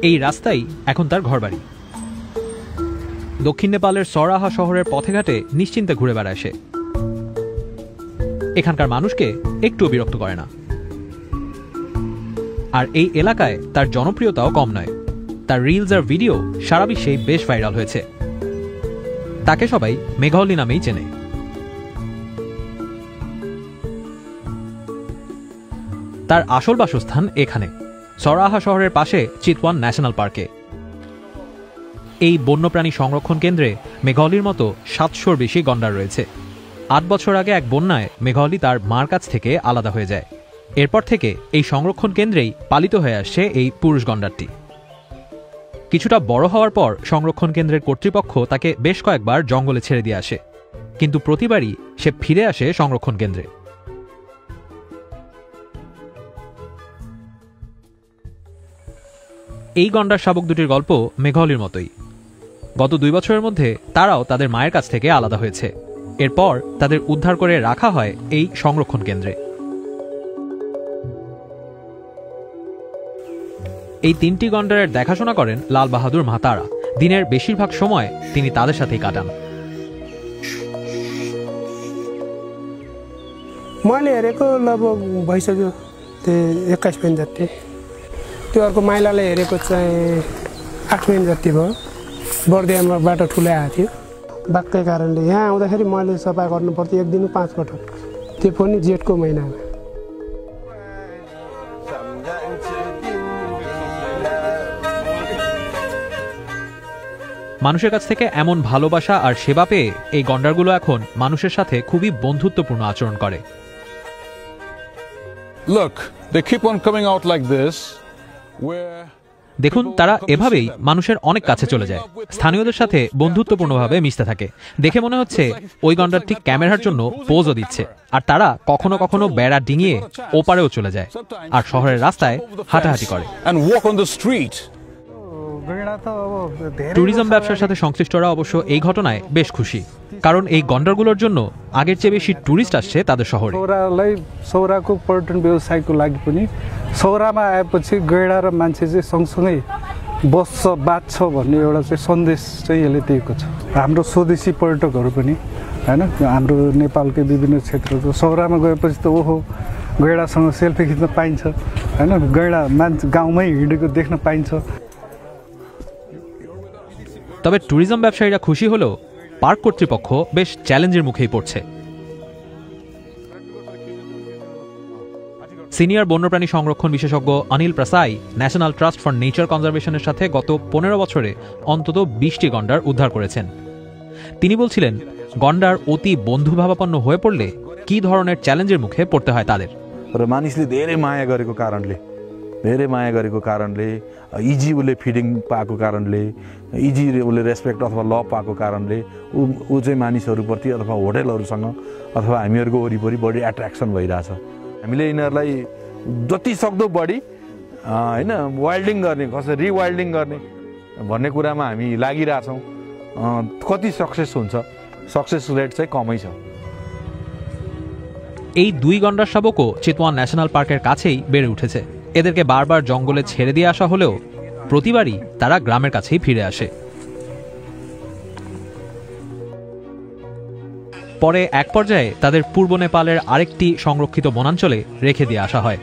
এই রাস্তাই এখন তার ঘরবাড়ি। দক্ষিণ নেপালের সরাহা শহরের পথে ঘাটে নিশ্চিন্তে ঘুরে বেড়ায় সে। এখানকার মানুষকে একটুও বিরক্ত করে না। আর এই এলাকায় তার জনপ্রিয়তাও কম নয়। তার রিলস আর ভিডিও সারা বিশ্বেই বেশ ভাইরাল হয়েছে। তাকে সবাই মেঘাওলি নামেই চেনে। তার আসল বাসস্থান এখানে সরাহা শহরের পাশে চিতওয়ান ন্যাশনাল পার্কে। এই বন্যপ্রাণী সংরক্ষণ কেন্দ্রে মেঘাওলির মতো 700-র বেশি গন্ডার রয়েছে। 8 বছর আগে এক বন্যায় মেঘাওলি তার মার কাছ থেকে আলাদা হয়ে যায়। এরপর থেকে এই সংরক্ষণ কেন্দ্রেই পালিত হয়ে আসছে এই পুরুষ গন্ডারটি। কিছুটা বড় হওয়ার পর সংরক্ষণ কেন্দ্রের কর্তৃপক্ষ তাকে বেশ কয়েকবার জঙ্গলে ছেড়ে দিয়ে আসে, কিন্তু প্রতিবারই সে ফিরে আসে সংরক্ষণ কেন্দ্রে। এই গন্ডার শাবক দুটির গল্প মেঘাওলির মতোই। গত 2 বছরের মধ্যে তারাও তাদের মায়ের কাছ থেকে আলাদা হয়েছে। এরপর তাদের উদ্ধার করে রাখা হয় এই সংরক্ষণ কেন্দ্রে। এই 3টি গন্ডারের দেখাশোনা করেন লাল বাহাদুর মাতারা। দিনের বেশিরভাগ সময় তিনি তাদের সাথেই কাটান। मैले हेरेको लगभग भइसक्यो 21 दिन जति। त्यो अर्को माइलाले हेरेको चाहिँ 8 दिन जति भयो। बर्दियामा बाटो ठुलै आएको थियो। बाक्कै कारणले यहाँ आउँदाखेरि मैले सफा गर्नु पर्थ्यो 1 दिन 5 पटक, त्यो पनि जेठको महिनामा। মানুষের কাছ থেকে এমন ভালোবাসা আর সেবা পেয়ে এই গন্ডারগুলো এখন মানুষের সাথে খুবই বন্ধুত্বপূর্ণ আচরণ করে। দেখুন, তারা এভাবেই মানুষের অনেক কাছে চলে যায়, স্থানীয়দের সাথে বন্ধুত্বপূর্ণভাবে মিশতে থাকে। দেখে মনে হচ্ছে ওই গন্ডারটি ক্যামেরার জন্য পোজও দিচ্ছে। আর তারা কখনো কখনো বেড়া ডিঙিয়ে ওপারেও চলে যায় আর শহরের রাস্তায় হাঁটাহাঁটি করে। ট্যুরিজম ব্যবসার সাথে সংশ্লিষ্টরা অবশ্য এই ঘটনায় বেশ খুশি, কারণ এই গন্ডারগুলোর জন্য আগের চেয়ে বেশি টুরিস্ট আসছে তাদের শহরে। सौराको पर्यटन व्यवसायको लागि पनि सौरामा आएपछि गैडा र मान्छे चाहिँ सँगसँगै बस्छ बाँच्छ भन्ने एउटा चाहिँ सन्देश चाहिँ यसले दिएको छ। हाम्रो स्वदेशी पर्यटकहरू पनि हैन, हाम्रो नेपालकै विभिन्न क्षेत्रको सौरामा गएपछि त ओहो गैडासँग सेल्फी खिच्न पाइन्छ हैन, गैडा मान्छे गाउँमै हिँडेको देख्न पाइन्छ। তবে ট্যুরিজম ব্যবসায়ীরা খুশি হলেও পার্ক কর্তৃপক্ষ বেশ চ্যালেঞ্জের মুখেই পড়ছে। সিনিয়র বন্যপ্রাণী সংরক্ষণ বিশেষজ্ঞ Anil Prasai national trust for nature কনজারভেশনের সাথে গত 15 বছরে অন্তত 20টি গন্ডার উদ্ধার করেছেন। তিনি বলছিলেন, গন্ডার অতি বন্ধুভাবাপন্ন হয়ে পড়লে কি ধরনের চ্যালেঞ্জের মুখে পড়তে হয় তাদের। मानिसले धेरै माया गरेको कारणले इजी उसले फिडिङ पाएको कारणले, इजी उसले रेस्पेक्ट अथवा लभ पाएको कारणले ऊ चाहिँ मानिसहरूप्रति अथवा होटेलहरूसँग अथवा हामीहरूको वरिपरि बढी एट्र्याक्सन भइरहेछ। हामीले यिनीहरूलाई जति सक्दो बढी हैन वाइल्डिङ गर्ने, कसरी रिवाइल्डिङ गर्ने भन्ने कुरामा हामी लागिरहेछौँ। कति सक्सेस हुन्छ, सक्सेस रेट चाहिँ कमै छ। এই 2 গন্ডার শাবকও চিতওয়ান ন্যাশনাল পার্কের কাছেই বেড়ে উঠেছে। এদেরকে বারবার জঙ্গলে ছেড়ে দিয়ে আসা হলেও প্রতিবারই তারা গ্রামের কাছেই ফিরে আসে। পরে এক পর্যায়ে তাদের পূর্ব নেপালের আরেকটি সংরক্ষিত বনাঞ্চলে রেখে দিয়ে আসা হয়,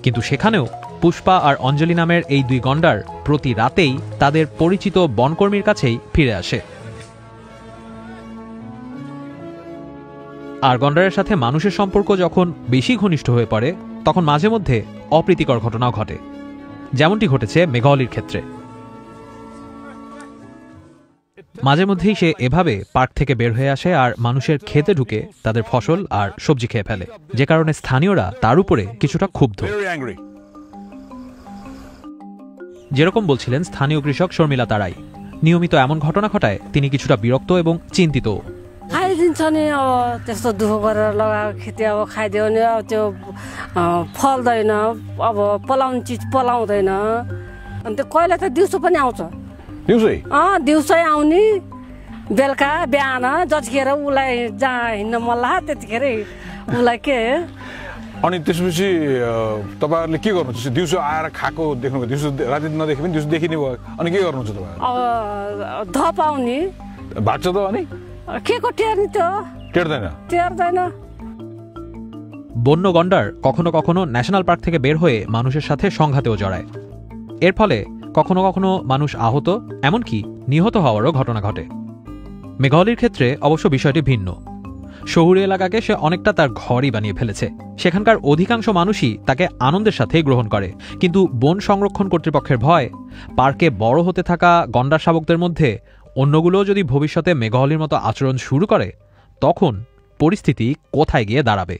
কিন্তু সেখানেও পুষ্পা আর অঞ্জলি নামের এই 2 গন্ডার প্রতি রাতেই তাদের পরিচিত বনকর্মীর কাছেই ফিরে আসে। আর গন্ডারের সাথে মানুষের সম্পর্ক যখন বেশি ঘনিষ্ঠ হয়ে পড়ে তখন মাঝে মধ্যে অপ্রীতিকর ঘটনাও ঘটে, যেমনটি ঘটেছে মেঘাওলির ক্ষেত্রে। মাঝে মধ্যেই সে এভাবে পার্ক থেকে বের হয়ে আসে আর মানুষের খেতে ঢুকে তাদের ফসল আর সবজি খেয়ে ফেলে, যে কারণে স্থানীয়রা তার উপরে কিছুটা ক্ষুব্ধ। যেরকম বলছিলেন স্থানীয় কৃষক শর্মিলা তারাই, নিয়মিত এমন ঘটনা ঘটায় তিনি কিছুটা বিরক্ত এবং চিন্তিত। खाइदिन्छ नि, अब त्यस्तो दुःख गरेर लगाएको खेती अब खाइदियो भने अब त्यो फल्दैन, अब पलाउने चिज पलाउँदैन। अनि त्यो कहिले त दिउँसो पनि आउँछ, दिउँसै आउने, बेलुका बिहान जतिखेर उसलाई जहाँ हिँड्न मन लाग्छ त्यतिखेरै उसलाई के अनि त्यसपछि तपाईँहरूले के गर्नुहुन्छ दिउँसो आएर खाएको देख्नुभयो दिउँसो राति नदेखे पनि दिउँसो देखिने भयो अनि के गर्नुहुन्छ तपाईँ अब धप आउने भाग्छ त अनि के को टेर्ने त्यो टेर्दैन বন্য গন্ডার কখনো কখনো ন্যাশনাল পার্ক থেকে বের হয়ে মানুষের সাথে সংঘাতেও জড়ায় এর ফলে কখনো কখনো মানুষ আহত এমনকি নিহত হওয়ারও ঘটনা ঘটে মেঘালয়ের ক্ষেত্রে অবশ্য বিষয়টি ভিন্ন শহুরে এলাকাকে সে অনেকটা তার ঘরই বানিয়ে ফেলেছে সেখানকার অধিকাংশ মানুষই তাকে আনন্দের সাথেই গ্রহণ করে কিন্তু বন সংরক্ষণ কর্তৃপক্ষের ভয় পার্কে বড় হতে থাকা গন্ডার শাবকদের মধ্যে অন্যগুলো যদি ভবিষ্যতে মেঘালয়ের মতো আচরণ শুরু করে তখন পরিস্থিতি কোথায় গিয়ে দাঁড়াবে